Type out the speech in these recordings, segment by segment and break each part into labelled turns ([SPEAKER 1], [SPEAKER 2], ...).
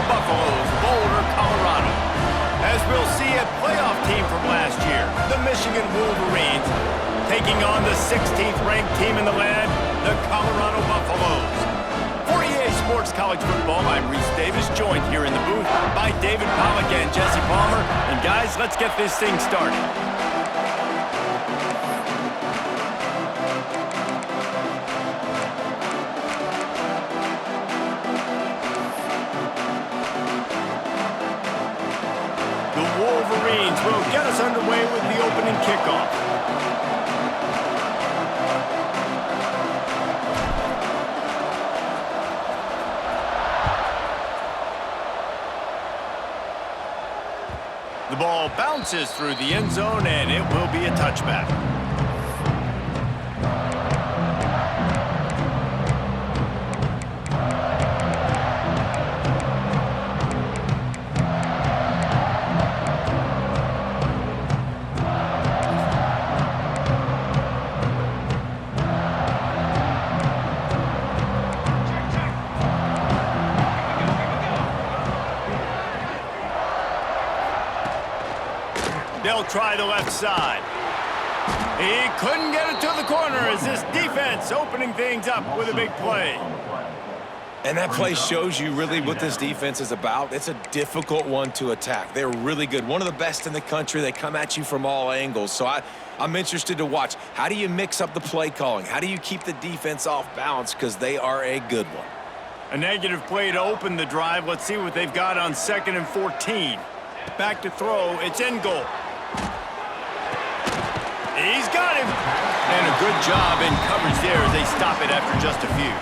[SPEAKER 1] Buffaloes, Boulder, Colorado. As we'll see, a playoff team from last year, the Michigan Wolverines, taking on the 16th-ranked team in the land, the Colorado Buffaloes. For EA Sports College Football, I'm Reese Davis, joined here in the booth by David Pollack and Jesse Palmer. And guys, let's get this thing started. The Wolverines will get us underway with the opening kickoff. The ball bounces through the end zone, and it will be a touchback. They'll try the left side. He couldn't get it to the corner as this defense opening things up with a big play.
[SPEAKER 2] And that play shows you really what this defense is about. It's a difficult one to attack. They're really good. One of the best in the country. They come at you from all angles. So I'm interested to watch. How do you mix up the play calling? How do you keep the defense off balance? Because they are a good one.
[SPEAKER 1] A negative play to open the drive. Let's see what they've got on 2nd and 14. Back to throw. It's in goal. He's got him. And a good job in coverage there as they stop it after just a few.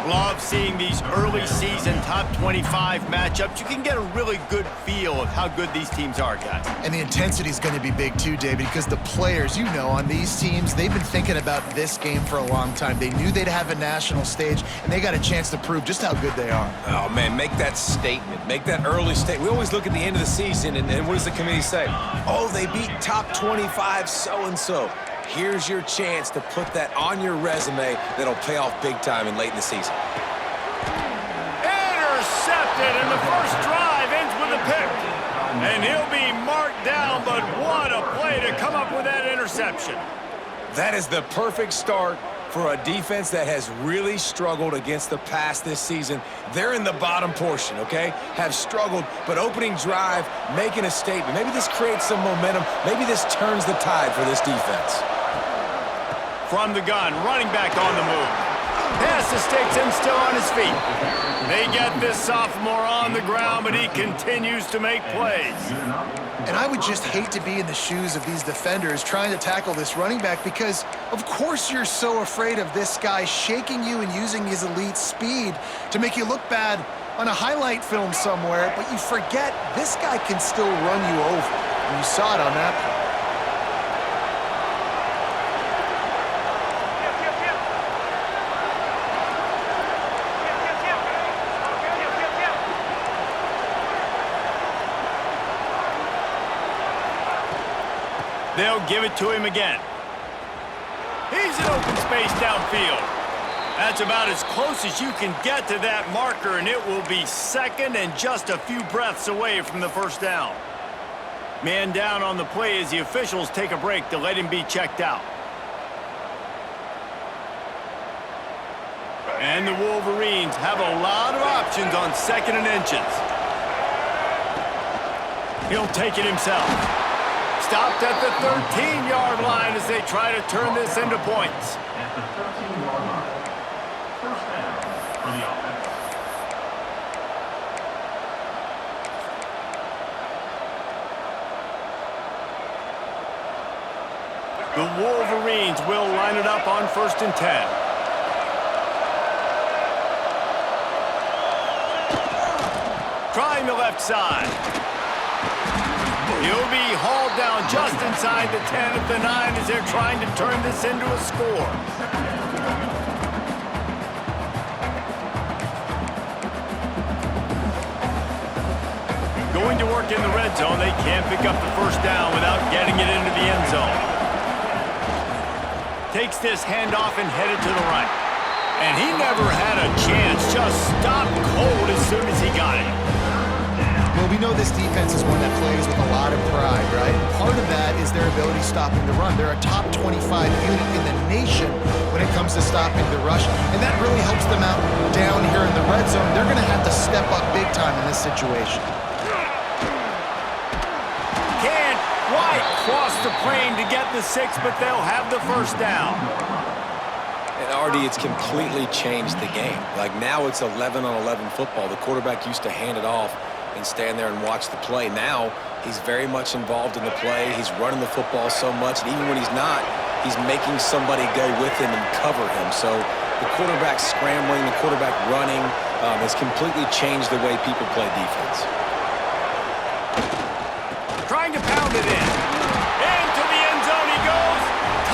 [SPEAKER 1] Love seeing these early season top 25 matchups. You can get a really good feel of how good these teams are, guys.
[SPEAKER 3] And the intensity is going to be big too, David, because the players, you know, on these teams, they've been thinking about this game for a long time. They knew they'd have a national stage, and they got a chance to prove just how good they are.
[SPEAKER 2] Oh, man, make that statement. Make that early statement. We always look at the end of the season, and what does the committee say? Oh, they beat top 25 so-and-so. Here's your chance to put that on your resume that'll pay off big time and late in the season.
[SPEAKER 1] Intercepted, and the first drive ends with a pick. And he'll be marked down, but what a play to come up with that interception.
[SPEAKER 2] That is the perfect start for a defense that has really struggled against the pass this season. They're in the bottom portion, okay? Have struggled, but opening drive, making a statement. Maybe this creates some momentum. Maybe this turns the tide for this defense.
[SPEAKER 1] From the gun, running back on the move. Pass mistakes and still on his feet. They get this sophomore on the ground, but he continues to make plays.
[SPEAKER 3] And I would just hate to be in the shoes of these defenders trying to tackle this running back because, of course, you're so afraid of this guy shaking you and using his elite speed to make you look bad on a highlight film somewhere, but you forget this guy can still run you over. And you saw it on that play.
[SPEAKER 1] They'll give it to him again. He's in open space downfield. That's about as close as you can get to that marker, and it will be 2nd and just a few breaths away from the first down. Man down on the play as the officials take a break to let him be checked out. And the Wolverines have a lot of options on 2nd and inches. He'll take it himself. Stopped at the 13-yard line as they try to turn this into points.
[SPEAKER 4] At the 13-yard line. First down for the offense.
[SPEAKER 1] The Wolverines will line it up on 1st and 10. Trying the left side. He'll be hauled down just inside the 10 at the 9 as they're trying to turn this into a score. Going to work in the red zone, they can't pick up the first down without getting it into the end zone. Takes this handoff and headed to the right. And he never had a chance. Just stopped cold as soon as he got it.
[SPEAKER 3] Well, we know this defense is one that plays with a lot of pride, right? Part of that is their ability stopping the run. They're a top 25 unit in the nation when it comes to stopping the rush, and that really helps them out down here in the red zone. They're going to have to step up big time in this situation.
[SPEAKER 1] Can't quite cross the plane to get the 6, but they'll have the first down.
[SPEAKER 2] And Artie, it's completely changed the game. Like now it's 11-on-11 football. The quarterback used to hand it off and stand there and watch the play. Now he's very much involved in the play. He's running the football so much, and even when he's not, he's making somebody go with him and cover him. So the quarterback scrambling, the quarterback running has completely changed the way people play defense.
[SPEAKER 1] Trying to pound it in. Into the end zone he goes.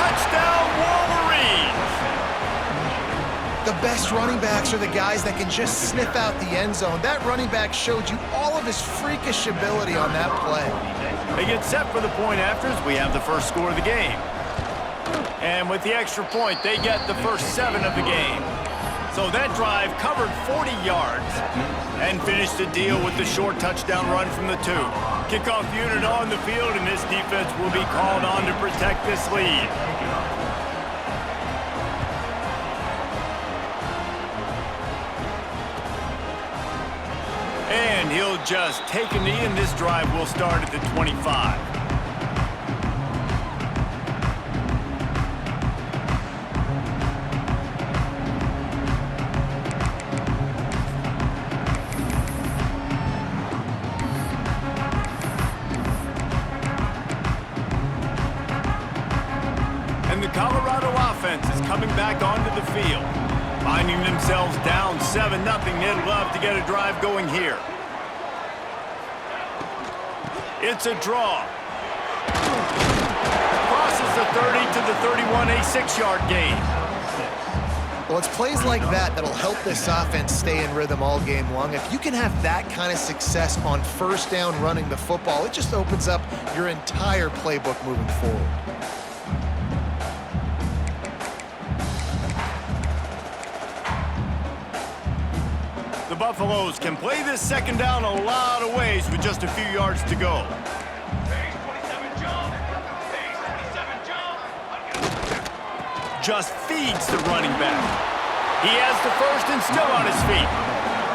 [SPEAKER 1] Touchdown, Wolverines.
[SPEAKER 3] The best running backs are the guys that can just sniff out the end zone. That running back showed you all of his freakish ability on that play.
[SPEAKER 1] They get set for the point afters. We have the first score of the game. And with the extra point, they get the first 7 of the game. So that drive covered 40 yards and finished the deal with the short touchdown run from the 2. Kickoff unit on the field, and this defense will be called on to protect this lead. And he'll just take a knee, and this drive will start at the 25. And the Colorado offense is coming back onto the field. Finding themselves down 7-0, they'd love to get a drive going here. It's a draw. Crosses the 30 to the 31, a 6-yard gain.
[SPEAKER 3] Well, it's plays like that that'll help this offense stay in rhythm all game long. If you can have that kind of success on first down running the football, it just opens up your entire playbook moving forward.
[SPEAKER 1] The Buffaloes can play this second down a lot of ways with just a few yards to go. Just feeds the running back. He has the first and still on his feet.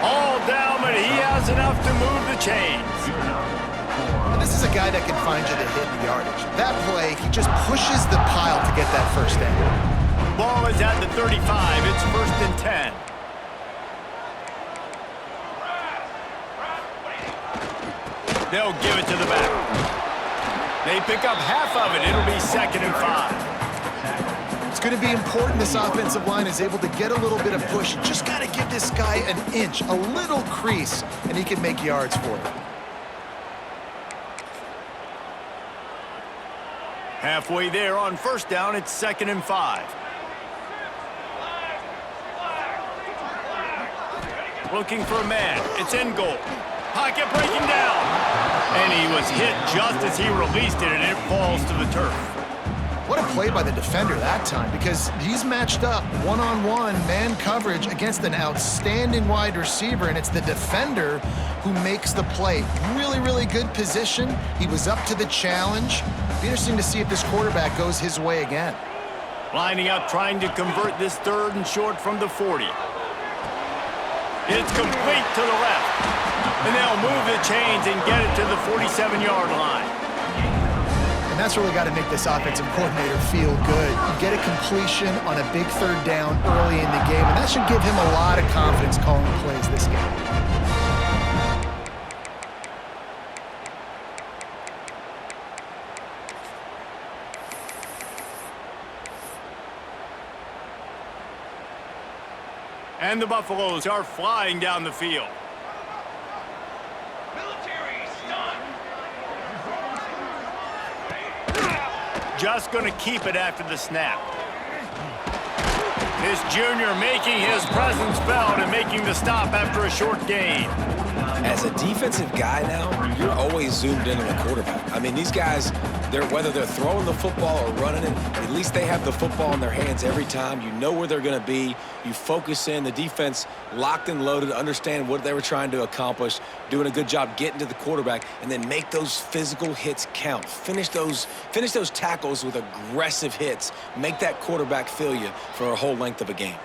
[SPEAKER 1] All down, but he has enough to move the chains.
[SPEAKER 3] And this is a guy that can find you the hidden yardage. That play, he just pushes the pile to get that first down.
[SPEAKER 1] Ball is at the 35. It's first and 10. They'll give it to the back. They pick up half of it. It'll be 2nd and 5.
[SPEAKER 3] It's going to be important this offensive line is able to get a little bit of push. You just got to give this guy an inch, a little crease, and he can make yards for you.
[SPEAKER 1] Halfway there on first down, it's 2nd and 5. Looking for a man. It's in goal. Pocket breaking down. And he was hit just as he released it, and it falls to the turf.
[SPEAKER 3] What a play by the defender that time, because he's matched up one-on-one man coverage against an outstanding wide receiver, and it's the defender who makes the play. Really, really good position. He was up to the challenge. Be interesting to see if this quarterback goes his way again.
[SPEAKER 1] Lining up, trying to convert this 3rd and short from the 40. It's complete to the left. And they'll move the chains and get it to the 47-yard line.
[SPEAKER 3] And that's really got to make this offensive coordinator feel good. You get a completion on a big 3rd down early in the game, and that should give him a lot of confidence calling plays this game.
[SPEAKER 1] And the Buffaloes are flying down the field. Just going to keep it after the snap. This junior making his presence felt and making the stop after a short gain.
[SPEAKER 2] As a defensive guy now, you're always zoomed in on the quarterback. I mean, these guys, Whether they're throwing the football or running it, at least they have the football in their hands every time. You know where they're going to be. You focus in. The defense locked and loaded, understand what they were trying to accomplish, doing a good job getting to the quarterback, and then make those physical hits count. Finish those tackles with aggressive hits. Make that quarterback feel you for a whole length of a game.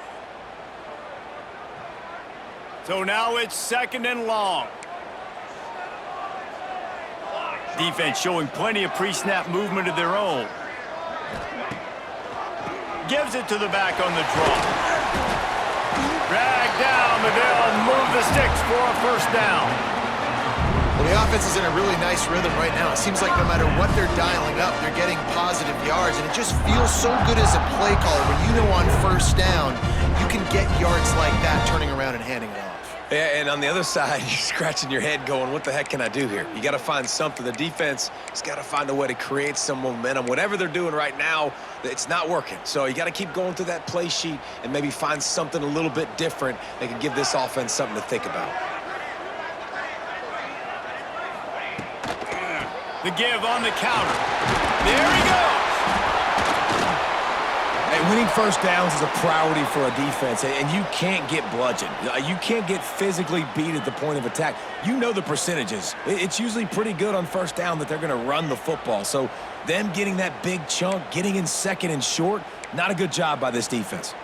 [SPEAKER 1] So now it's 2nd and long. Defense showing plenty of pre-snap movement of their own. Gives it to the back on the draw. Drag down, but they'll move the sticks for a 1st down.
[SPEAKER 3] Well, the offense is in a really nice rhythm right now. It seems like no matter what they're dialing up, they're getting positive yards, and it just feels so good as a play caller when you know on 1st down you can get yards like that turning around and handing it off.
[SPEAKER 2] Yeah, and on the other side, you're scratching your head going, what the heck can I do here? You got to find something. The defense has got to find a way to create some momentum. Whatever they're doing right now, it's not working. So you got to keep going through that play sheet and maybe find something a little bit different that can give this offense something to think about.
[SPEAKER 1] The give on the counter. There he goes.
[SPEAKER 2] Hey, winning 1st downs is a priority for a defense, and you can't get bludgeoned. You can't get physically beat at the point of attack. You know the percentages. It's usually pretty good on 1st down that they're going to run the football. So them getting that big chunk, getting in 2nd and short, not a good job by this defense.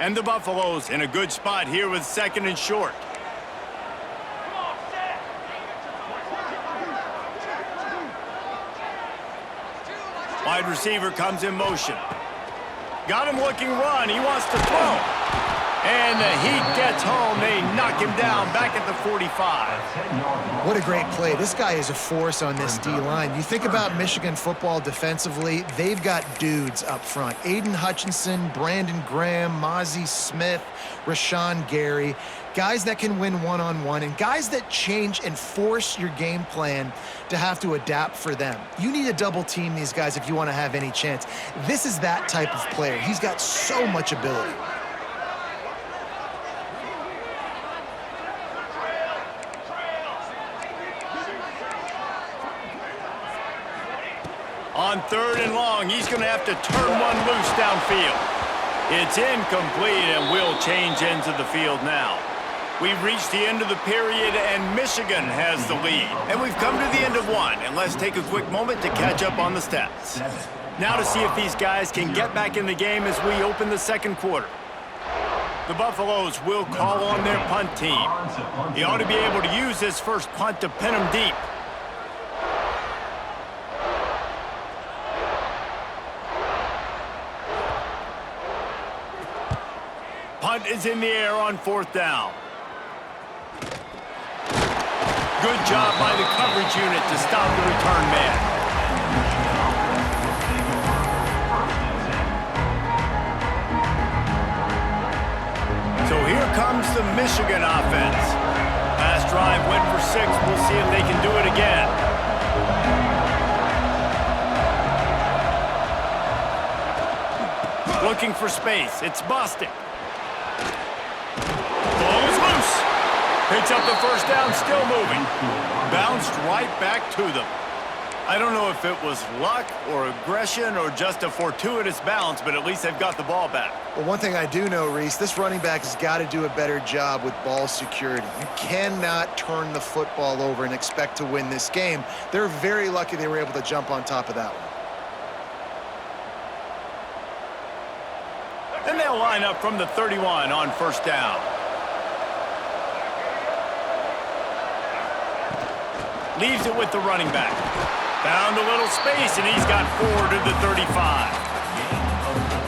[SPEAKER 1] And the Buffaloes in a good spot here with 2nd and short. Wide receiver comes in motion. Got him looking run. He wants to throw. And the heat gets home. They knock him down back at the 45.
[SPEAKER 3] What a great play. This guy is a force on this D-line. You think about Michigan football defensively, they've got dudes up front. Aiden Hutchinson, Brandon Graham, Mozzie Smith, Rashawn Gary. Guys that can win one-on-one and guys that change and force your game plan to have to adapt for them. You need to double team these guys if you want to have any chance. This is that type of player. He's got so much ability.
[SPEAKER 1] On 3rd and long, he's going to have to turn one loose downfield. It's incomplete, and we'll change ends of the field now. We've reached the end of the period, and Michigan has the lead. And we've come to the end of one, and let's take a quick moment to catch up on the stats. Now to see if these guys can get back in the game as we open the 2nd quarter. The Buffaloes will call on their punt team. He ought to be able to use his first punt to pin him deep. Punt is in the air on 4th down. Good job by the coverage unit to stop the return man. So here comes the Michigan offense. Last drive went for 6. We'll see if they can do it again. Looking for space. It's Bostic. Ball is loose. Picks up the 1st down, still moving. Bounced right back to them. I don't know if it was luck or aggression or just a fortuitous bounce, but at least they've got the ball back.
[SPEAKER 3] Well, one thing I do know, Reese, this running back has got to do a better job with ball security. You cannot turn the football over and expect to win this game. They're very lucky they were able to jump on top of that one.
[SPEAKER 1] And they'll line up from the 31 on 1st down. Leaves it with the running back. Found a little space, and he's got 4 to the 35.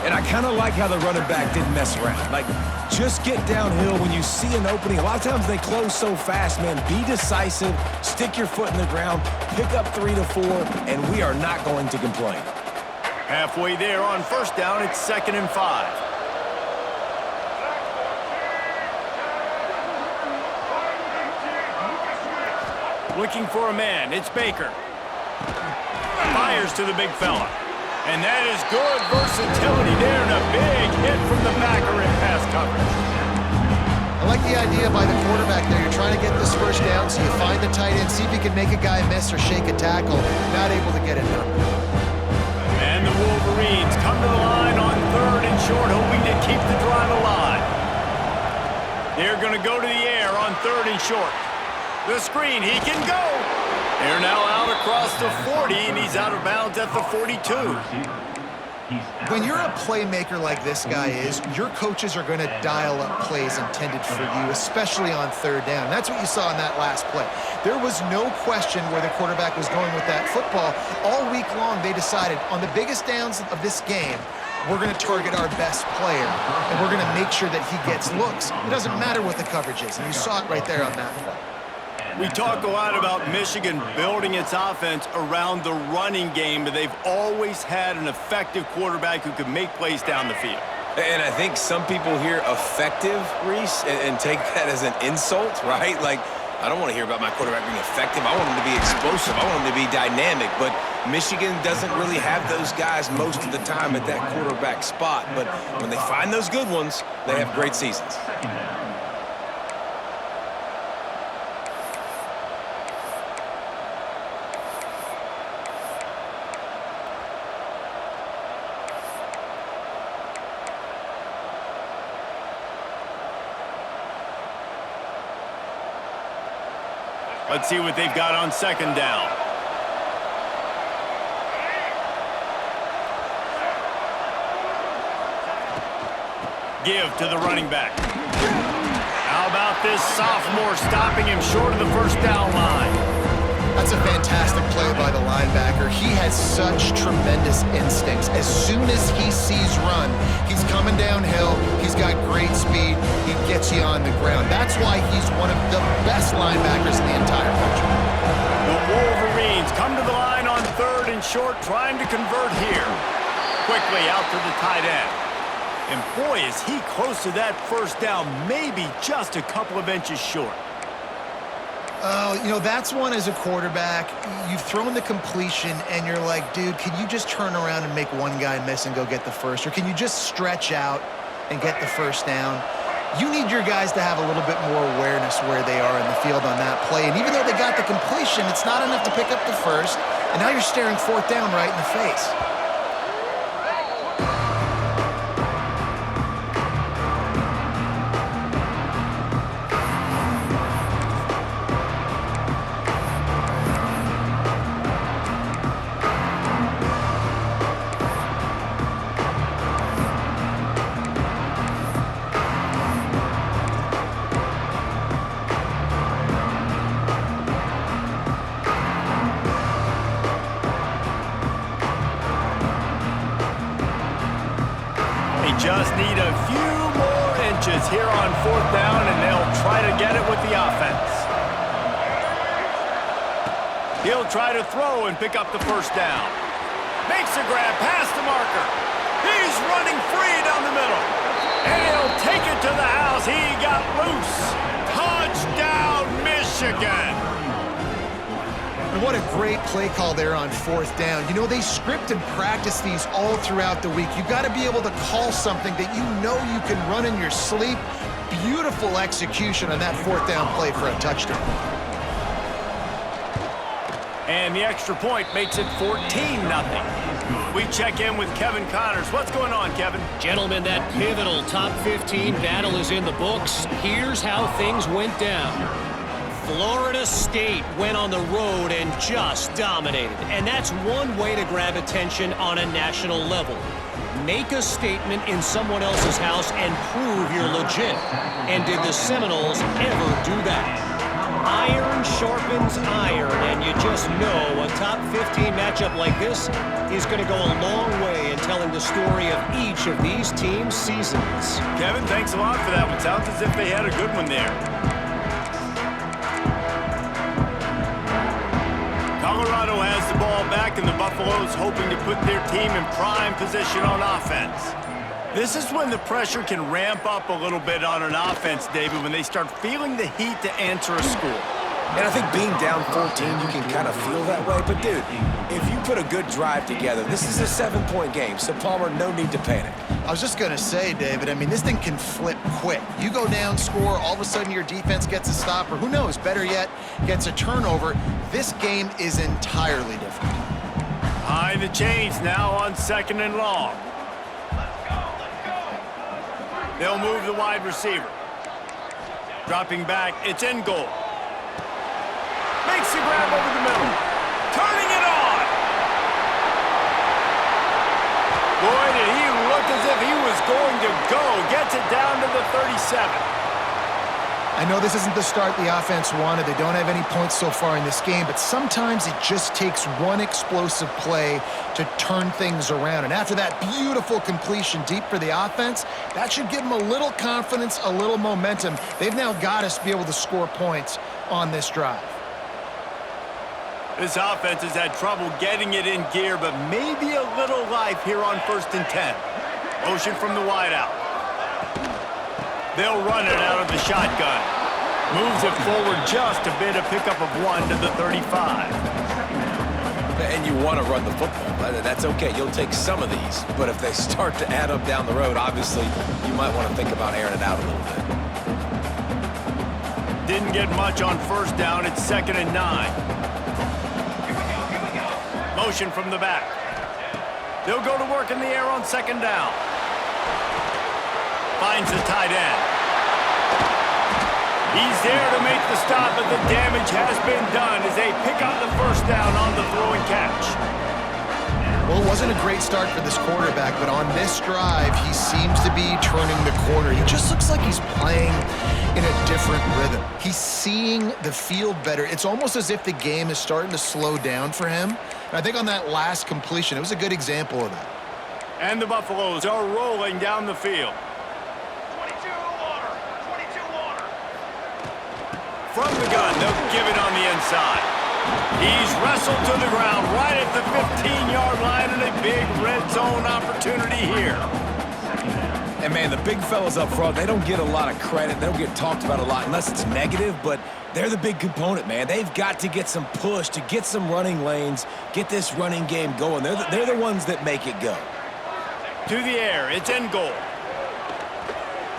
[SPEAKER 2] And I kind of like how the running back didn't mess around. Like, just get downhill when you see an opening. A lot of times they close so fast, man. Be decisive, stick your foot in the ground, pick up 3 to 4, and we are not going to complain.
[SPEAKER 1] Halfway there on 1st down, it's 2nd and 5. Looking for a man, it's Baker. Fires to the big fella. And that is good versatility there, and a big hit from the backer in pass coverage.
[SPEAKER 3] I like the idea by the quarterback there. You're trying to get this first down, so you find the tight end, see if you can make a guy miss or shake a tackle. Not able to get it done.
[SPEAKER 1] And the Wolverines come to the line on 3rd and short, hoping to keep the drive alive. They're going to go to the air on 3rd and short. The screen, he can go. They're now out across the 40, and he's out of bounds at the 42.
[SPEAKER 3] When you're a playmaker like this guy is, your coaches are going to dial up plays intended for you, especially on 3rd down. That's what you saw in that last play. There was no question where the quarterback was going with that football. All week long, they decided on the biggest downs of this game, we're going to target our best player, and we're going to make sure that he gets looks. It doesn't matter what the coverage is, and you saw it right there on that play.
[SPEAKER 1] We talk a lot about Michigan building its offense around the running game, but they've always had an effective quarterback who could make plays down the field.
[SPEAKER 2] And I think some people hear effective, Reese, and take that as an insult, right? Like, I don't want to hear about my quarterback being effective. I want him to be explosive. I want him to be dynamic. But Michigan doesn't really have those guys most of the time at that quarterback spot. But when they find those good ones, they have great seasons.
[SPEAKER 1] Let's see what they've got on 2nd down. Give to the running back. How about this sophomore stopping him short of the 1st down line?
[SPEAKER 3] That's a fantastic play by the linebacker. He has such tremendous instincts. As soon as he sees run, he's coming downhill. He's got great speed. He gets you on the ground. That's why he's one of the best linebackers in the entire country.
[SPEAKER 1] The Wolverines come to the line on 3rd and short, trying to convert here. Quickly out to the tight end. And boy, is he close to that 1st down, maybe just a couple of inches short.
[SPEAKER 3] Oh, you know, that's one as a quarterback. You've thrown the completion, and you're like, dude, can you just turn around and make one guy miss and go get the first? Or can you just stretch out and get the 1st down? You need your guys to have a little bit more awareness where they are in the field on that play. And even though they got the completion, it's not enough to pick up the first. And now you're staring 4th down right in the face.
[SPEAKER 1] Just need a few more inches here on 4th down, and they'll try to get it with the offense. He'll try to throw and pick up the 1st down. Makes a grab past the marker. He's running free down the middle. And he'll take it to the house. He got loose. Touchdown, Michigan.
[SPEAKER 3] And what a great play call there on 4th down. You know, they script and practice these all throughout the week. You've got to be able to call something that you know you can run in your sleep. Beautiful execution on that 4th down play for a touchdown.
[SPEAKER 1] And the extra point makes it 14-0. We check in with Kevin Connors. What's going on, Kevin?
[SPEAKER 5] Gentlemen, that pivotal top 15 battle is in the books. Here's how things went down. Florida State went on the road and just dominated. And that's one way to grab attention on a national level. Make a statement in someone else's house and prove you're legit. And did the Seminoles ever do that? Iron sharpens iron, and you just know a top 15 matchup like this is going to go a long way in telling the story of each of these teams' seasons.
[SPEAKER 1] Kevin, thanks a lot for that one. Sounds as if they had a good one there. Colorado has the ball back, and the Buffaloes hoping to put their team in prime position on offense. This is when the pressure can ramp up a little bit on an offense, David, when they start feeling the heat to answer a score.
[SPEAKER 2] And I think being down 14, you can kind of feel that way. But, dude, if you put a good drive together, this is a 7-point game, so, Palmer, no need to panic.
[SPEAKER 3] I was just going to say, David, I mean, this thing can flip quick. You go down, score, all of a sudden your defense gets a stop, or who knows, better yet, gets a turnover. This game is entirely different.
[SPEAKER 1] Behind the chains now on 2nd and long. They'll move the wide receiver. Dropping back, it's in goal. Makes the grab over the middle. Turning it on. Boy, did he look as if he was going to go. Gets it down to the 37.
[SPEAKER 3] I know this isn't the start the offense wanted. They don't have any points so far in this game, but sometimes it just takes one explosive play to turn things around. And after that beautiful completion deep for the offense, that should give them a little confidence, a little momentum. They've now got us to be able to score points on this drive.
[SPEAKER 1] This offense has had trouble getting it in gear, but maybe a little life here on 1st and 10. Motion from the wideout. They'll run it out of the shotgun. Moves it forward just a bit, a pickup of 1 to the 35.
[SPEAKER 2] And you want to run the football. That's okay. You'll take some of these. But if they start to add up down the road, obviously, you might want to think about airing it out a little bit.
[SPEAKER 1] Didn't get much on 1st down. It's 2nd and 9. Motion from the back. They'll go to work in the air on 2nd down. Finds the tight end. He's there to make the stop, but the damage has been done as they pick up the 1st down on the throw and catch.
[SPEAKER 3] Well, it wasn't a great start for this quarterback, but on this drive, he seems to be turning the corner. He just looks like he's playing in a different rhythm. He's seeing the field better. It's almost as if the game is starting to slow down for him. And I think on that last completion, it was a good example of that.
[SPEAKER 1] And the Buffaloes are rolling down the field. From the gun, they'll give it on the inside. He's wrestled to the ground right at the 15-yard line, and a big red zone opportunity here.
[SPEAKER 2] And, man, the big fellas up front, they don't get a lot of credit. They don't get talked about a lot unless it's negative, but they're the big component, man. They've got to get some push, to get some running lanes, get this running game going. They're the ones that make it go.
[SPEAKER 1] To the air, it's in goal.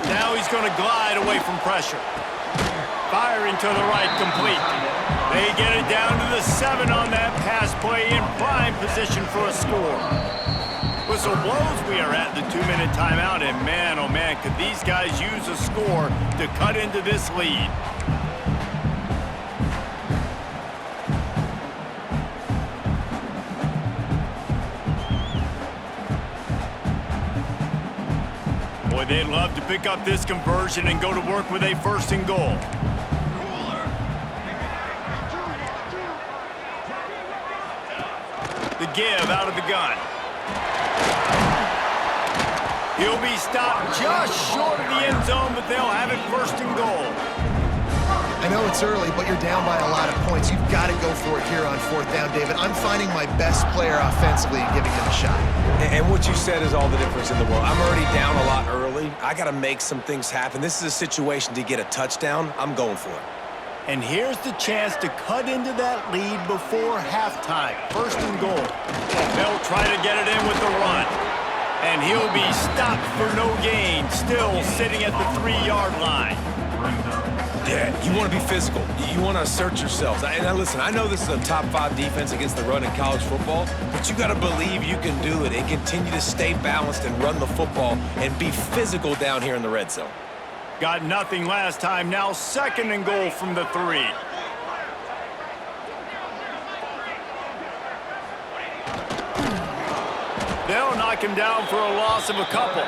[SPEAKER 1] Now he's going to glide away from pressure. Firing to the right, complete. They get it down to the 7 on that pass play, in prime position for a score. Whistle blows, we are at the 2-minute timeout, and man, oh man, could these guys use a score to cut into this lead. Boy, they'd love to pick up this conversion and go to work with a 1st and goal. The give out of the gun. He'll be stopped just short of the end zone, but they'll have it 1st and goal.
[SPEAKER 3] I know it's early, but you're down by a lot of points. You've got to go for it here on 4th down, David. I'm finding my best player offensively and giving him a shot.
[SPEAKER 2] And what you said is all the difference in the world. I'm already down a lot early. I got to make some things happen. This is a situation to get a touchdown. I'm going for it.
[SPEAKER 1] And here's the chance to cut into that lead before halftime. 1st and goal. They'll try to get it in with the run. And he'll be stopped for no gain, still sitting at the 3-yard line.
[SPEAKER 2] Yeah, you want to be physical. You want to assert yourselves. And listen, I know this is a top 5 defense against the run in college football, but you got to believe you can do it and continue to stay balanced and run the football and be physical down here in the red zone.
[SPEAKER 1] Got nothing last time, now 2nd and goal from the 3. They'll knock him down for a loss of a couple.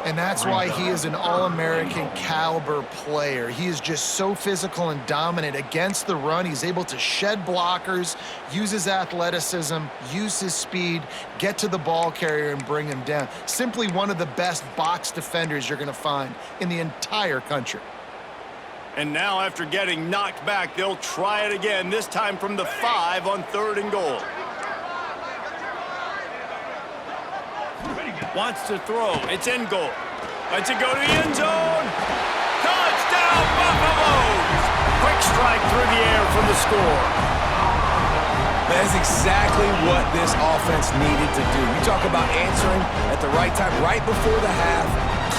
[SPEAKER 3] And that's why he is an All-American caliber player. He is just so physical and dominant against the run. He's able to shed blockers, use his athleticism, use his speed, get to the ball carrier and bring him down. Simply one of the best box defenders you're going to find in the entire country.
[SPEAKER 1] And now after getting knocked back, they'll try it again, this time from the 5 on 3rd and goal. Wants to throw. It's in goal. Lets it go to the end zone. Touchdown, strike through the air for the score.
[SPEAKER 2] That's exactly what this offense needed to do. You talk about answering at the right time, right before the half,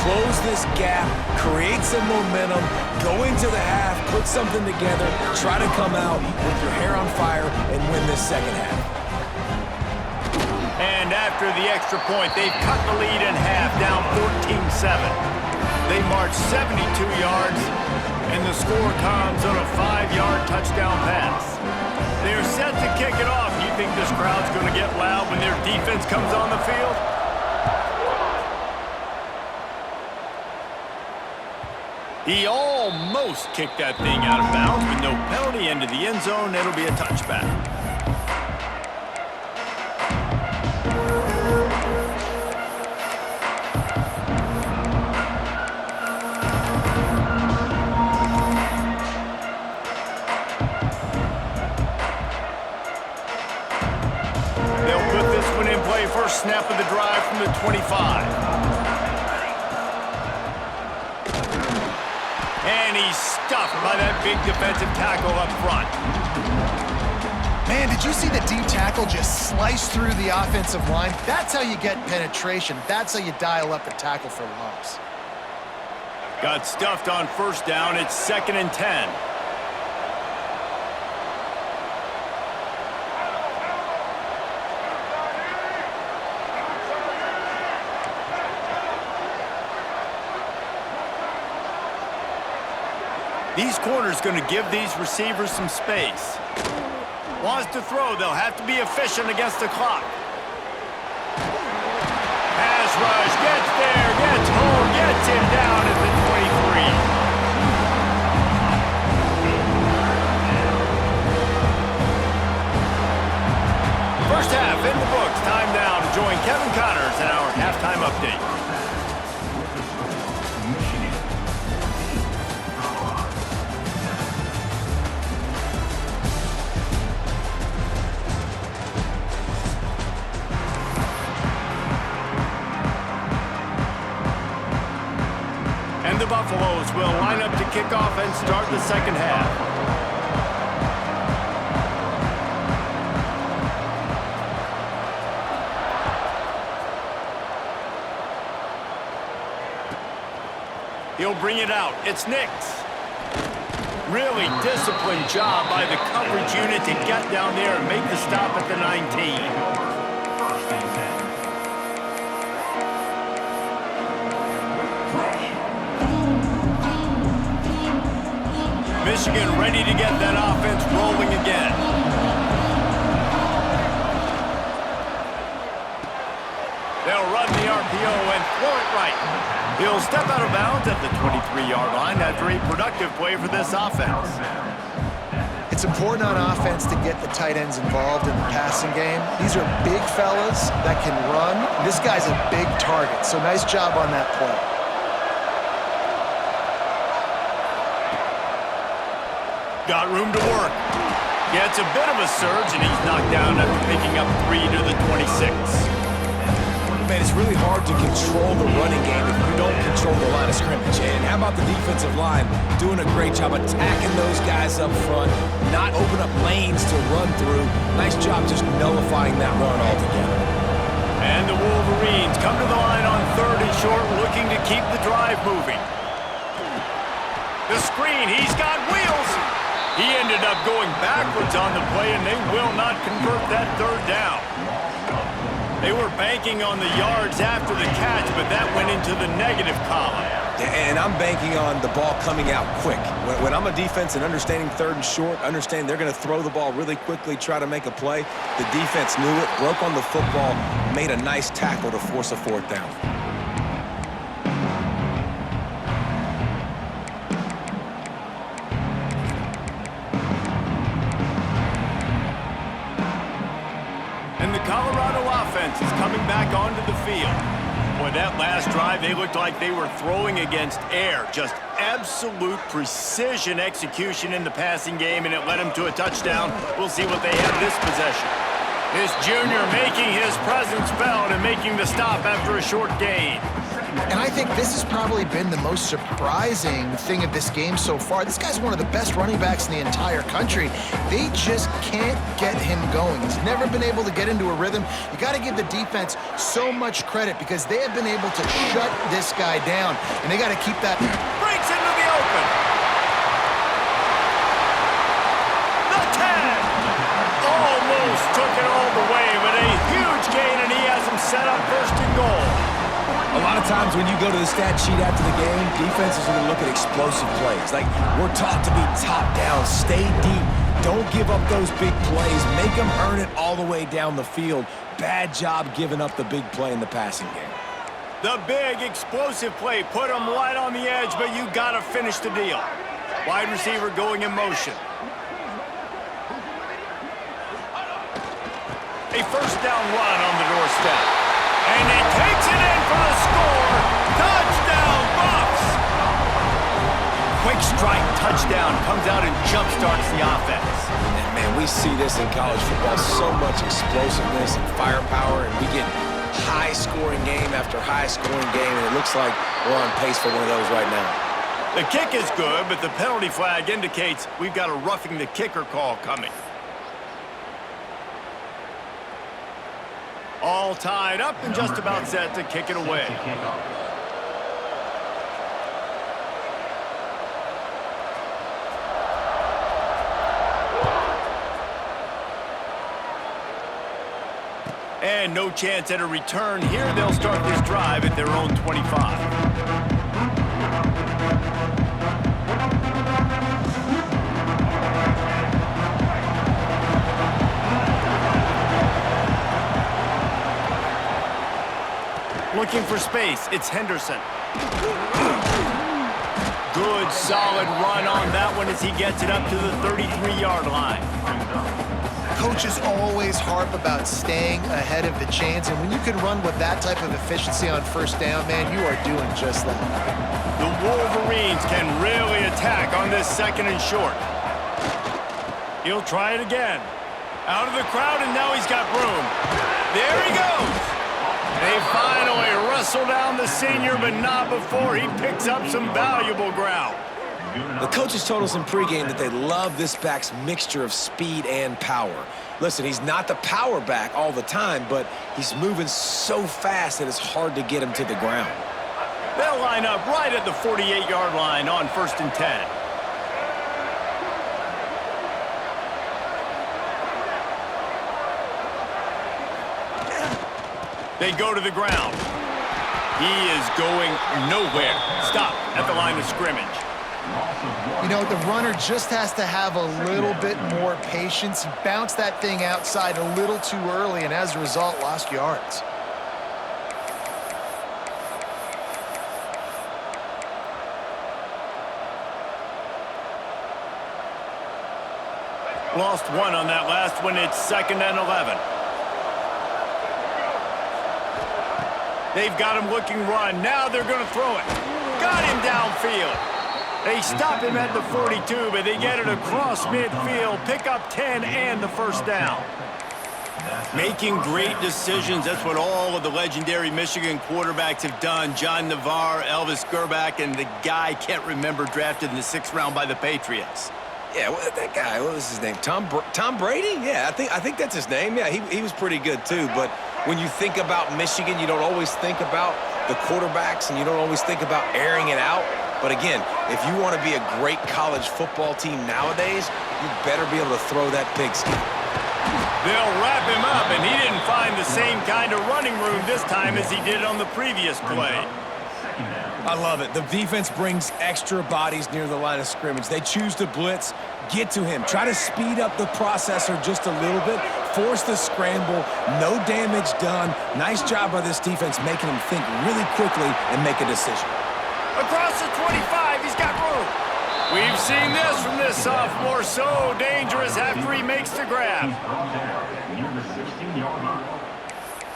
[SPEAKER 2] close this gap, create some momentum, go into the half, put something together, try to come out with your hair on fire and win this second half.
[SPEAKER 1] And after the extra point, they've cut the lead in half, down 14-7. They march 72 yards, and the score comes on a 5-yard touchdown pass. They're set to kick it off. You think this crowd's going to get loud when their defense comes on the field? He almost kicked that thing out of bounds with no penalty into the end zone. It'll be a touchback. They'll put this one in play. First snap of the drive from the 25. And he's stuffed by that big defensive tackle up front.
[SPEAKER 3] Man, did you see the deep tackle just slice through the offensive line? That's how you get penetration. That's how you dial up a tackle for loss.
[SPEAKER 1] Got stuffed on first down. It's 2nd and 10. These corners going to give these receivers some space. Wants to throw. They'll have to be efficient against the clock. Pass rush. Gets there. Gets home. Gets him down at the 23. First half in the books. Time now to join Kevin Connors in our halftime update. And the Buffaloes will line up to kick off and start the second half. He'll bring it out. It's Nix. Really disciplined job by the coverage unit to get down there and make the stop at the 19. Michigan ready to get that offense rolling again. They'll run the RPO and throw it right. He'll step out of bounds at the 23-yard line after a productive play for this offense.
[SPEAKER 3] It's important on offense to get the tight ends involved in the passing game. These are big fellas that can run. This guy's a big target, so nice job on that play.
[SPEAKER 1] Got room to work. Gets a bit of a surge, and he's knocked down after picking up 3 to the 26.
[SPEAKER 2] Man, it's really hard to control the running game if you don't control the line of scrimmage. And how about the defensive line doing a great job attacking those guys up front, not open up lanes to run through. Nice job just nullifying that run altogether.
[SPEAKER 1] And the Wolverines come to the line on 3rd and short, looking to keep the drive moving. The screen, he's got wheels. He ended up going backwards on the play, and they will not convert that 3rd down. They were banking on the yards after the catch, but that went into the negative column.
[SPEAKER 2] And I'm banking on the ball coming out quick. When I'm a defense and understanding 3rd and short, understand they're going to throw the ball really quickly, try to make a play. The defense knew it, broke on the football, made a nice tackle to force a 4th down.
[SPEAKER 1] And the Colorado offense is coming back onto the field. Boy, that last drive, they looked like they were throwing against air. Just absolute precision execution in the passing game, and it led them to a touchdown. We'll see what they have this possession. This junior making his presence felt and making the stop after a short gain.
[SPEAKER 3] And I think this has probably been the most surprising thing of this game so far. This guy's one of the best running backs in the entire country. They just can't get him going. He's never been able to get into a rhythm. You got to give the defense so much credit because they have been able to shut this guy down, and they got to keep that.
[SPEAKER 1] Breaks into the open. The 10. Almost took it all the way, but a huge gain, and he has him set up first and goal.
[SPEAKER 2] A lot of times when you go to the stat sheet after the game, defenses are going to look at explosive plays. Like, we're taught to be top down, stay deep, don't give up those big plays, make them earn it all the way down the field. Bad job giving up the big play in the passing game.
[SPEAKER 1] The big explosive play put him right on the edge, but you got to finish the deal. Wide receiver going in motion. A first down run on the doorstep. And he takes it in for the score. Touchdown, Buffs! Quick strike touchdown comes out and jumpstarts the offense.
[SPEAKER 2] And, man, we see this in college football, so much explosiveness and firepower, and we get high-scoring game after high-scoring game, and it looks like we're on pace for one of those right now.
[SPEAKER 1] The kick is good, but the penalty flag indicates we've got a roughing the kicker call coming. All tied up and just about set to kick it away. And no chance at a return here. They'll start this drive at their own 25. Looking for space, it's Henderson. Good, solid run on that one as he gets it up to the 33-yard line.
[SPEAKER 3] Coaches always harp about staying ahead of the chains, and when you can run with that type of efficiency on first down, man, you are doing just that.
[SPEAKER 1] The Wolverines can really attack on this second and short. He'll try it again. Out of the crowd, and now he's got room. There he goes. They finally wrestle down the senior, but not before he picks up some valuable ground.
[SPEAKER 2] The coaches told us in pregame that they love this back's mixture of speed and power. Listen, he's not the power back all the time, but he's moving so fast that it's hard to get him to the ground.
[SPEAKER 1] They'll line up right at the 48-yard line on 1st and 10. They go to the ground. He is going nowhere. Stop at the line of scrimmage.
[SPEAKER 3] You know, the runner just has to have a little bit more patience. He bounced that thing outside a little too early, and as a result, lost yards.
[SPEAKER 1] Lost one on that last one. It's 2nd and 11. They've got him looking run. Now they're going to throw it. Got him downfield. They stop him at the 42, but they get it across midfield. Pick up 10 and the first down. Making great decisions. That's what all of the legendary Michigan quarterbacks have done. John Navarre, Elvis Gerbach, and the guy I can't remember drafted in the 6th round by the Patriots.
[SPEAKER 2] Yeah, that guy, what was his name? Tom Brady? Yeah, I think that's his name. Yeah, he was pretty good too. But when you think about Michigan, you don't always think about the quarterbacks, and you don't always think about airing it out. But again, if you want to be a great college football team nowadays, you better be able to throw that pigskin.
[SPEAKER 1] They'll wrap him up, and he didn't find the same kind of running room this time as he did on the previous play.
[SPEAKER 2] I love it. The defense brings extra bodies near the line of scrimmage. They choose to blitz, get to him, try to speed up the processor just a little bit, force the scramble, no damage done. Nice job by this defense making him think really quickly and make a decision.
[SPEAKER 1] Across the 25, he's got room. We've seen this from this sophomore, so dangerous after he makes the grab.
[SPEAKER 4] Near the 16-yard line.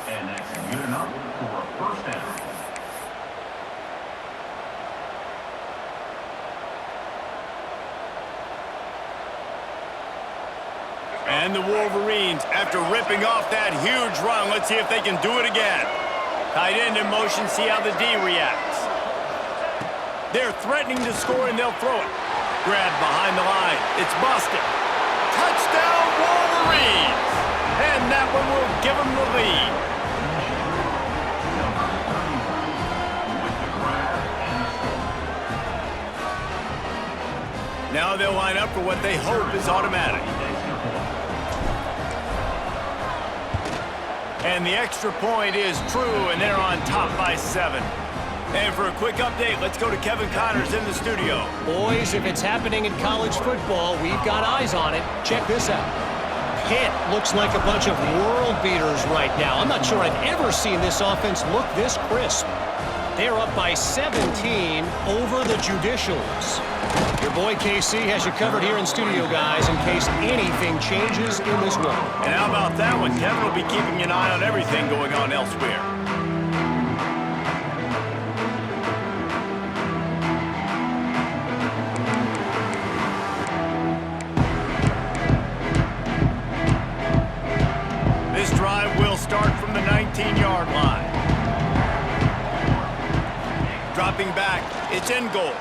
[SPEAKER 4] And that's good enough for a first down.
[SPEAKER 1] And the Wolverines, after ripping off that huge run, let's see if they can do it again. Tight end in motion, see how the D reacts. They're threatening to score, and they'll throw it. Grabbed behind the line. It's busted. Touchdown, Wolverines! And that one will give them the lead. Now they'll line up for what they hope is automatic. And the extra point is true, and they're on top by 7. And for a quick update, let's go to Kevin Connors in the studio.
[SPEAKER 5] Boys, if it's happening in college football, we've got eyes on it. Check this out. Pitt looks like a bunch of world beaters right now. I'm not sure I've ever seen this offense look this crisp. They're up by 17 over the Judicials. Your boy KC has you covered here in studio, guys, in case anything changes in this one.
[SPEAKER 1] And how about that one? Kevin will be keeping an eye on everything going on elsewhere. This drive will start from the 19-yard line. Dropping back, it's in goal.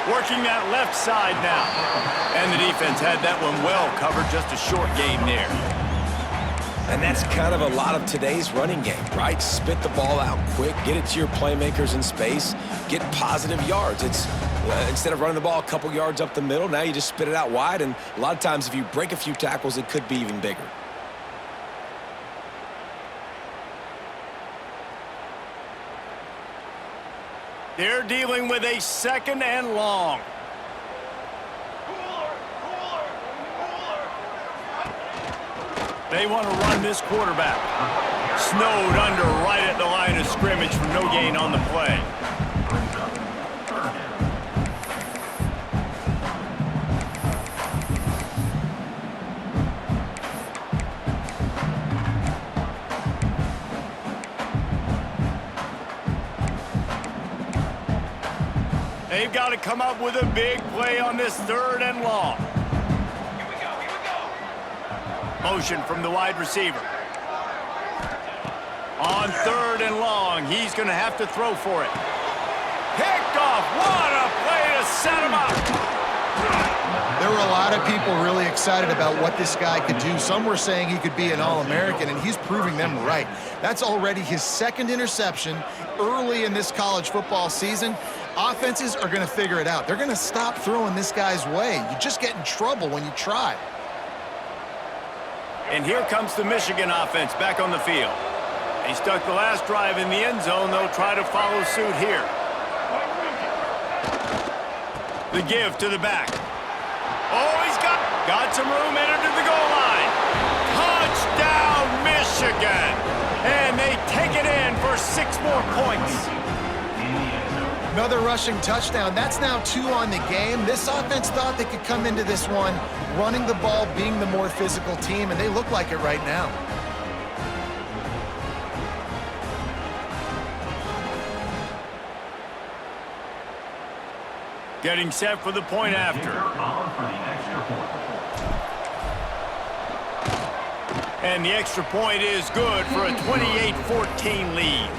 [SPEAKER 1] Working that left side now. And the defense had that one well covered, just a short gain there.
[SPEAKER 2] And that's kind of a lot of today's running game, right? Spit the ball out quick, get it to your playmakers in space, get positive yards. It's instead of running the ball a couple yards up the middle, now you just spit it out wide, and a lot of times if you break a few tackles, it could be even bigger.
[SPEAKER 1] They're dealing with a 2nd and long. They want to run this quarterback. Snowed under right at the line of scrimmage for no gain on the play. They've got to come up with a big play on this 3rd and long. Here we go. Motion from the wide receiver. On 3rd and long, he's going to have to throw for it. Picked off. What a play to set him up.
[SPEAKER 3] There were a lot of people really excited about what this guy could do. Some were saying he could be an All-American, and he's proving them right. That's already his 2nd interception early in this college football season. Offenses are going to figure it out. They're going to stop throwing this guy's way. You just get in trouble when you try.
[SPEAKER 1] And here comes the Michigan offense back on the field. They stuck the last drive in the end zone. They'll try to follow suit here. The give to the back. Oh, he's got some room, entered to the goal line. Touchdown, Michigan! And they take it in for 6 more points.
[SPEAKER 3] Another rushing touchdown. That's now 2 on the game. This offense thought they could come into this one running the ball, being the more physical team, and they look like it right now.
[SPEAKER 1] Getting set for the point after. And the extra point is good for a 28-14 lead.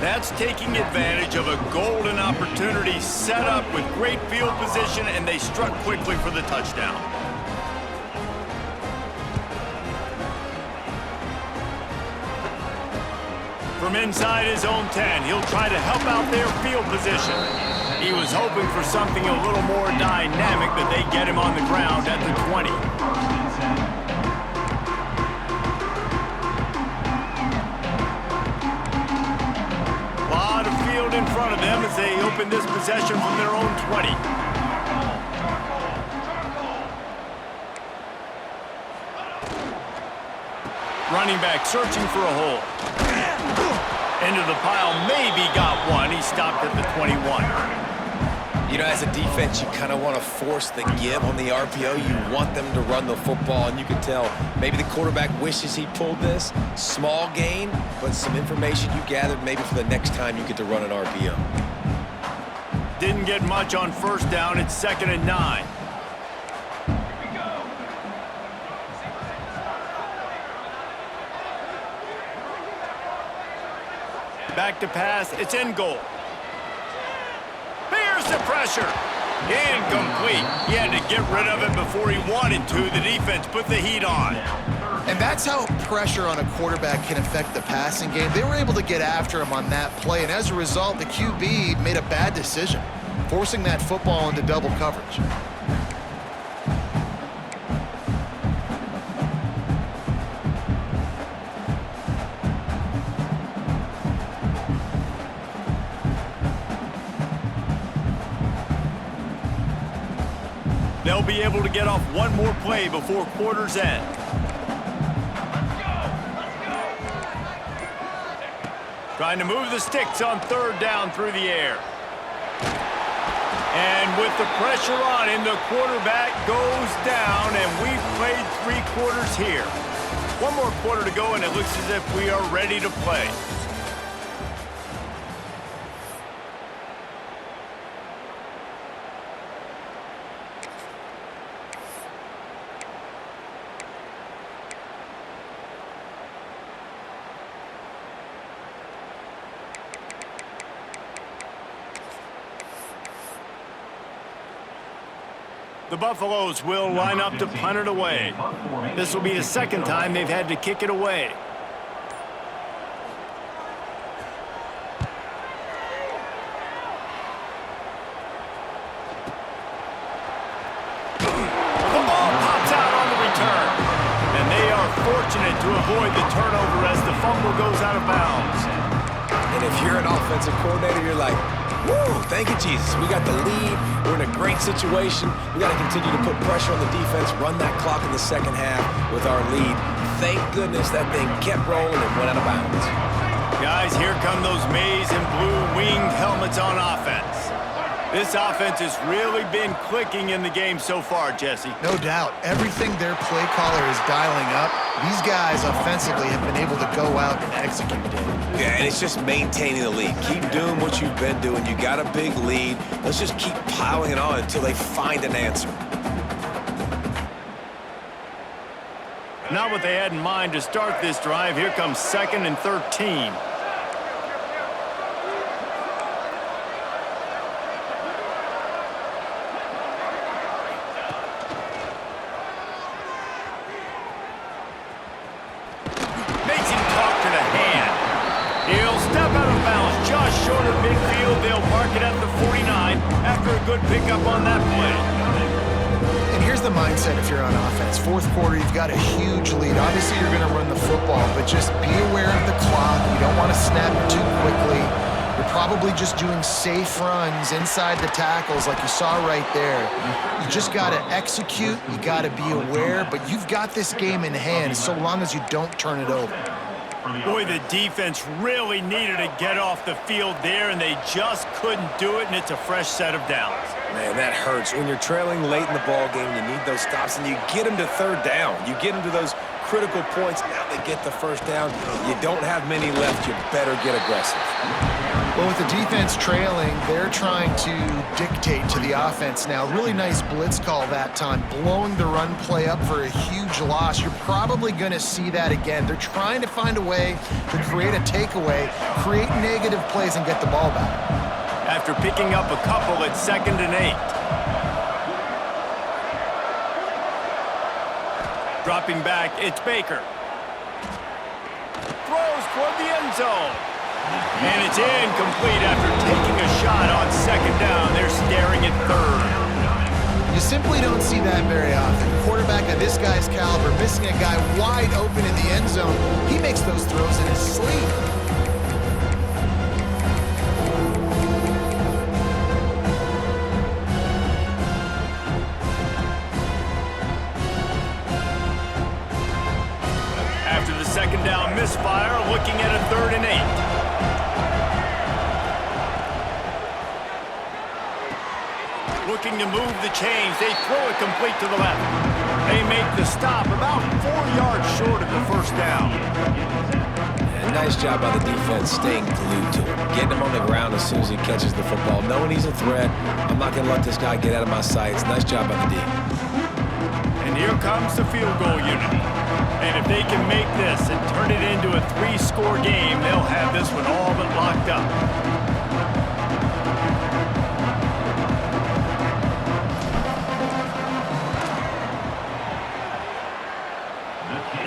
[SPEAKER 1] That's taking advantage of a golden opportunity set up with great field position, and they struck quickly for the touchdown. From inside his own 10, he'll try to help out their field position. He was hoping for something a little more dynamic, but they get him on the ground at the 20. In front of them as they open this possession from their own 20. Running back searching for a hole. Into the pile, maybe got one. He stopped at the 21.
[SPEAKER 2] You know, as a defense, you kind of want to force the give on the RPO. You want them to run the football, and you can tell maybe the quarterback wishes he pulled this. Small gain, but some information you gathered maybe for the next time you get to run an RPO.
[SPEAKER 1] Didn't get much on 1st down. It's 2nd and 9. Back to pass. It's in goal. Here's the pressure. Incomplete. He had to get rid of it before he wanted to. The defense put the heat on.
[SPEAKER 3] And that's how pressure on a quarterback can affect the passing game. They were able to get after him on that play, and as a result, the QB made a bad decision, forcing that football into double coverage.
[SPEAKER 1] They'll be able to get off one more play before quarter's end. Trying to move the sticks on third down through the air. And with the pressure on him, the quarterback goes down, and we've played 3 quarters here. One more quarter to go, and it looks as if we are ready to play. The Buffaloes will line up to punt it away. This will be the second time they've had to kick it away. The ball pops out on the return. And they are fortunate to avoid the turnover as the fumble goes out of bounds.
[SPEAKER 2] And if you're an offensive coordinator, you're like, woo, thank you, Jesus. We got the lead. We're in a great situation. We got to continue to put pressure on the defense, run that clock in the second half with our lead. Thank goodness that thing kept rolling and went out of bounds.
[SPEAKER 1] Guys, here come those maize and blue winged helmets on offense. This offense has really been clicking in the game so far, Jesse.
[SPEAKER 3] No doubt. Everything their play caller is dialing up, these guys offensively have been able to go out and execute it.
[SPEAKER 2] Yeah, and it's just maintaining the lead. Keep doing what you've been doing. You got a big lead. Let's just keep piling it on until they find an answer.
[SPEAKER 1] Not what they had in mind to start this drive. Here comes 2nd and 13. Makes him talk to the hand. He'll step out of bounds just short of midfield. They'll mark it at the 49 after a good pickup on that play.
[SPEAKER 3] And here's the mindset if you're on offense. 4th quarter, you've got a huge lead. Obviously, you're going to run the football, but just be aware of the clock. You don't want to snap it too quickly. You're probably just doing safe runs inside the tackles like you saw right there. You just got to execute. You got to be aware, but you've got this game in hand so long as you don't turn it over.
[SPEAKER 1] Boy, the defense really needed to get off the field there, and they just couldn't do it, and it's a fresh set of downs.
[SPEAKER 2] Man, that hurts. When you're trailing late in the ball game, you need those stops, and you get them to third down. You get them to those critical points. Now they get the first down. You don't have many left. You better get aggressive.
[SPEAKER 3] Well, with the defense trailing, they're trying to dictate to the offense now. Really nice blitz call that time, blowing the run play up for a huge loss. You're probably going to see that again. They're trying to find a way to create a takeaway, create negative plays, and get the ball back.
[SPEAKER 1] After picking up a couple at 2nd and 8. Dropping back, it's Baker. Throws toward the end zone. And it's incomplete after taking a shot on 2nd down. They're staring at 3rd.
[SPEAKER 3] You simply don't see that very often. A quarterback of this guy's caliber missing a guy wide open in the end zone. He makes those throws in his sleep.
[SPEAKER 1] After the 2nd down misfire, looking at a 3rd and 8. Looking to move the chains. They throw it complete to the left. They make the stop about 4 yards short of the first down.
[SPEAKER 2] And nice job by the defense staying glued to him. Getting him on the ground as soon as he catches the football. Knowing he's a threat. I'm not going to let this guy get out of my sights. Nice job by the D.
[SPEAKER 1] And here comes the field goal unit. And if they can make this and turn it into a three-score game, they'll have this one all but locked up.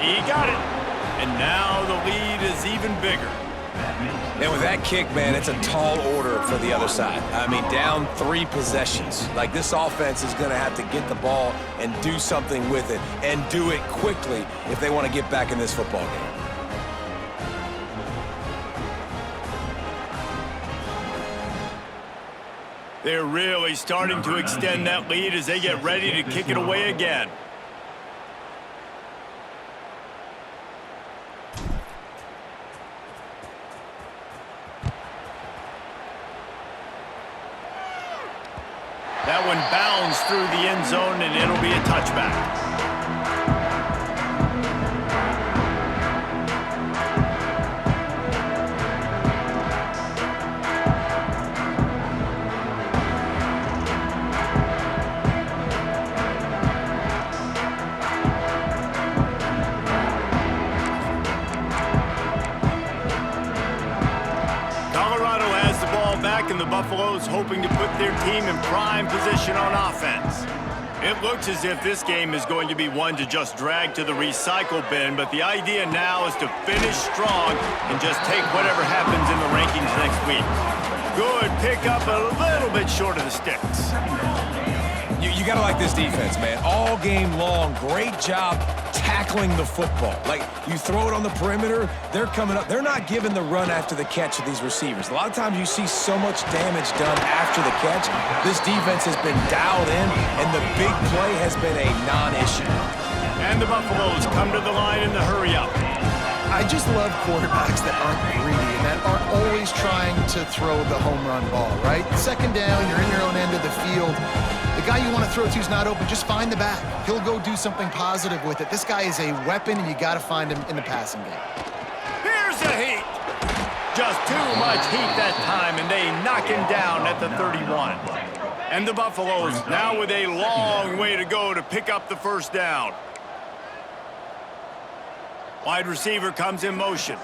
[SPEAKER 1] He got it. And now the lead is even bigger.
[SPEAKER 2] And with that kick, man, it's a tall order for the other side. I mean, down 3 possessions. Like, this offense is going to have to get the ball and do something with it, and do it quickly if they want to get back in this football game.
[SPEAKER 1] They're really starting to extend that lead as they get ready to kick it away again. That one bounds through the end zone, and it'll be a touchback. And the Buffaloes hoping to put their team in prime position on offense. It looks as if this game is going to be one to just drag to the recycle bin, but the idea now is to finish strong and just take whatever happens in the rankings next week. Good pickup, a little bit short of the sticks.
[SPEAKER 2] You got to like this defense, man. All game long, great job tackling the football. Like, you throw it on the perimeter, they're coming up. They're not giving the run after the catch to these receivers. A lot of times you see so much damage done after the catch. This defense has been dialed in, and the big play has been a non-issue.
[SPEAKER 1] And the Buffaloes come to the line in the hurry-up.
[SPEAKER 3] I just love quarterbacks that aren't greedy and that aren't always trying to throw the home run ball, right? Second down, you're in your own end of the field. The guy you want to throw to is not open. Just find the back. He'll go do something positive with it. This guy is a weapon, and you got to find him in the passing game.
[SPEAKER 1] Here's the heat. Just too much heat that time, and they knock him down at the 31. And the Buffaloes now with a long way to go to pick up the first down. Wide receiver comes in motion.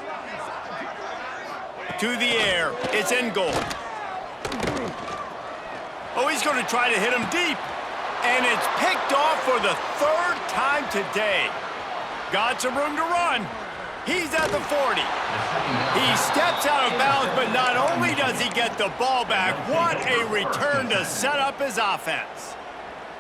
[SPEAKER 1] To the air. It's in goal. Oh, he's going to try to hit him deep. And it's picked off for the 3rd time today. Got some room to run. He's at the 40. He steps out of bounds, but not only does he get the ball back, what a return to set up his offense.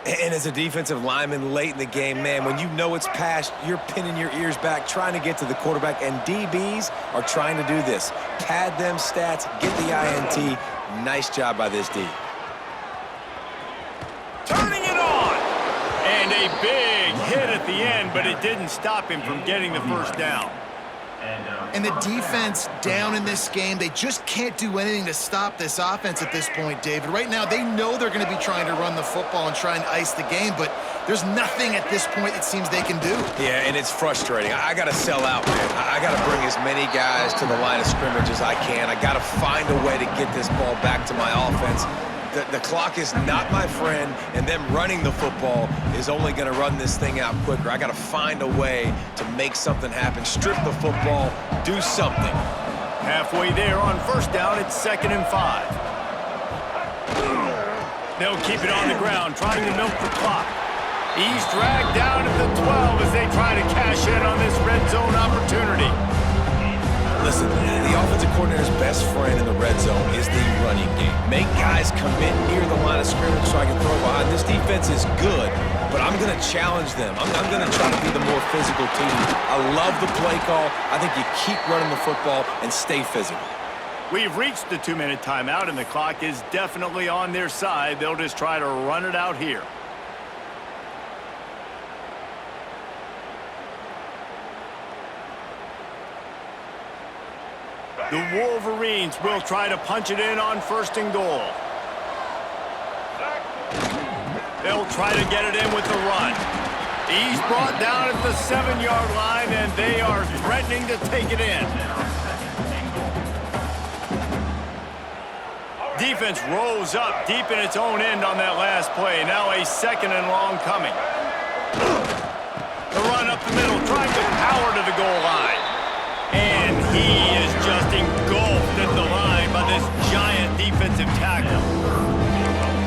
[SPEAKER 2] And as a defensive lineman late in the game, man, when you know it's past, you're pinning your ears back, trying to get to the quarterback, and DBs are trying to do this. Pad them stats, get the INT. Nice job by this D.
[SPEAKER 1] Turning it on! And a big hit at the end, but it didn't stop him from getting the first down.
[SPEAKER 3] And the defense down in this game, they just can't do anything to stop this offense at this point, David. Right now, they know they're going to be trying to run the football and try and ice the game, but there's nothing at this point it seems they can do.
[SPEAKER 2] Yeah, and it's frustrating. I got to sell out, man. I got to bring as many guys to the line of scrimmage as I can. I got to find a way to get this ball back to my offense. The clock is not my friend, and them running the football is only going to run this thing out quicker. I got to find a way to make something happen, strip the football, do something.
[SPEAKER 1] Halfway there on first down, it's 2nd and 5. They'll keep it on the ground, trying to milk the clock. He's dragged down at the 12 as they try to cash in on this red zone opportunity.
[SPEAKER 2] Listen, the offensive coordinator's best friend in the red zone is the running game. Make guys commit near the line of scrimmage so I can throw behind. This defense is good, but I'm going to challenge them. I'm going to try to be the more physical team. I love the play call. I think you keep running the football and stay physical.
[SPEAKER 1] We've reached the 2-minute timeout, and the clock is definitely on their side. They'll just try to run it out here. The Wolverines will try to punch it in on 1st and goal. They'll try to get it in with the run. He's brought down at the 7-yard line, and they are threatening to take it in. Defense rose up deep in its own end on that last play. Now a 2nd and long coming. The run up the middle, trying to power to the goal line. And He is just engulfed at the line by this giant defensive tackle.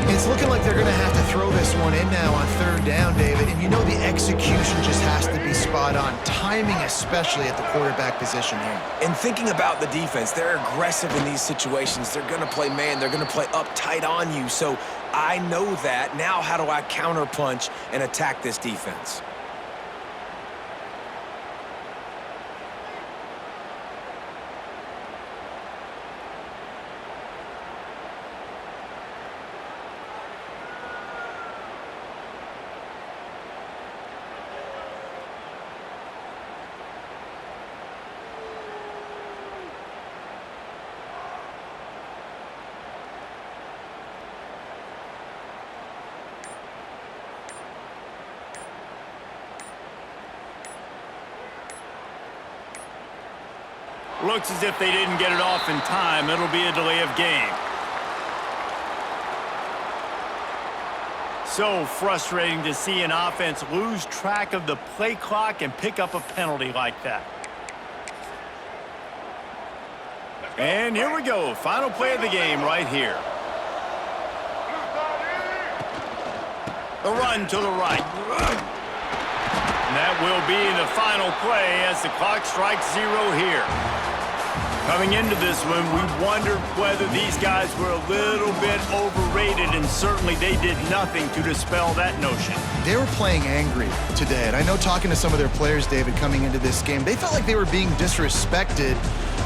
[SPEAKER 3] It's looking like they're going to have to throw this one in now on third down, David. And you know the execution just has to be spot on. Timing especially at the quarterback position here.
[SPEAKER 2] And thinking about the defense, they're aggressive in these situations. They're going to play man. They're going to play up tight on you. So I know that. Now how do I counterpunch and attack this defense?
[SPEAKER 1] Looks as if they didn't get it off in time. It'll be a delay of game. So frustrating to see an offense lose track of the play clock and pick up a penalty like that. And here we go. Final play of the game right here. The run to the right. And that will be the final play as the clock strikes 0 here. Coming into this one, we wondered whether these guys were a little bit overrated, and certainly they did nothing to dispel that notion.
[SPEAKER 3] They were playing angry today, and I know talking to some of their players, David, coming into this game, they felt like they were being disrespected.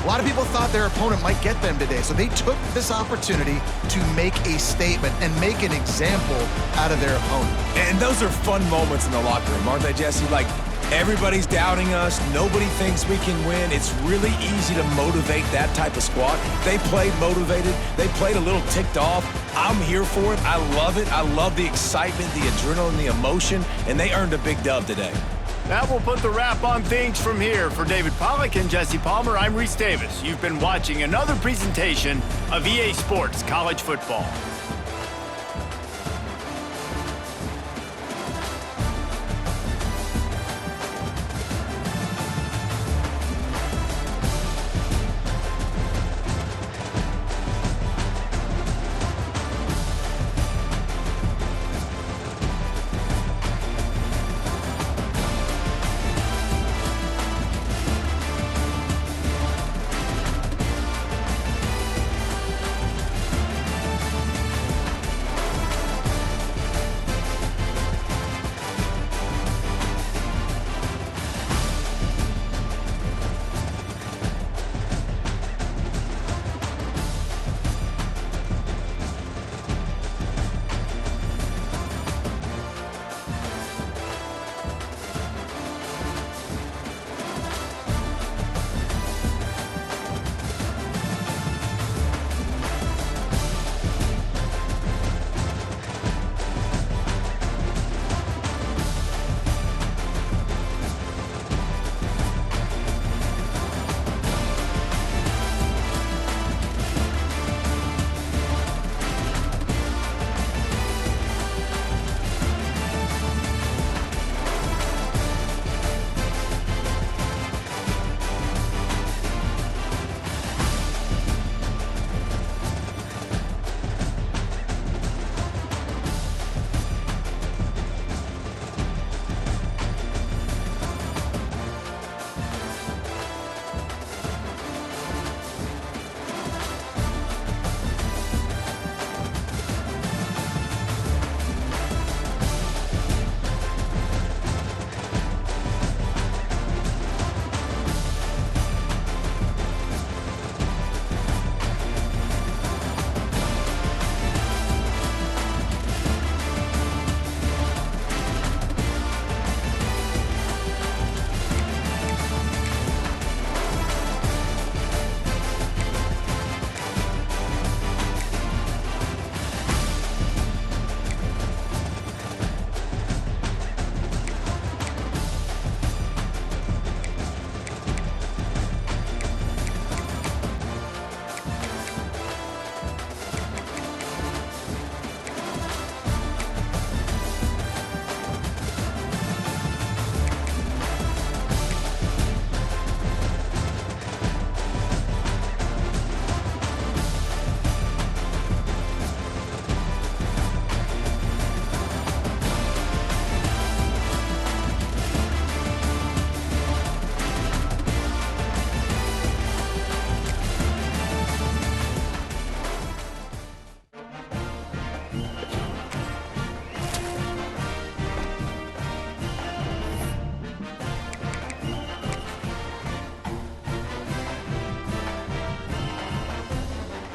[SPEAKER 3] A lot of people thought their opponent might get them today, so they took this opportunity to make a statement and make an example out of their opponent.
[SPEAKER 2] And those are fun moments in the locker room, aren't they, Jesse? Like, everybody's doubting us. Nobody thinks we can win. It's really easy to motivate that type of squad. They played motivated. They played a little ticked off. I'm here for it. I love it. I love the excitement, the adrenaline, the emotion, and they earned a big dub today.
[SPEAKER 1] That will put the wrap on things from here. For David Pollack and Jesse Palmer, I'm Reese Davis. You've been watching another presentation of EA Sports College Football.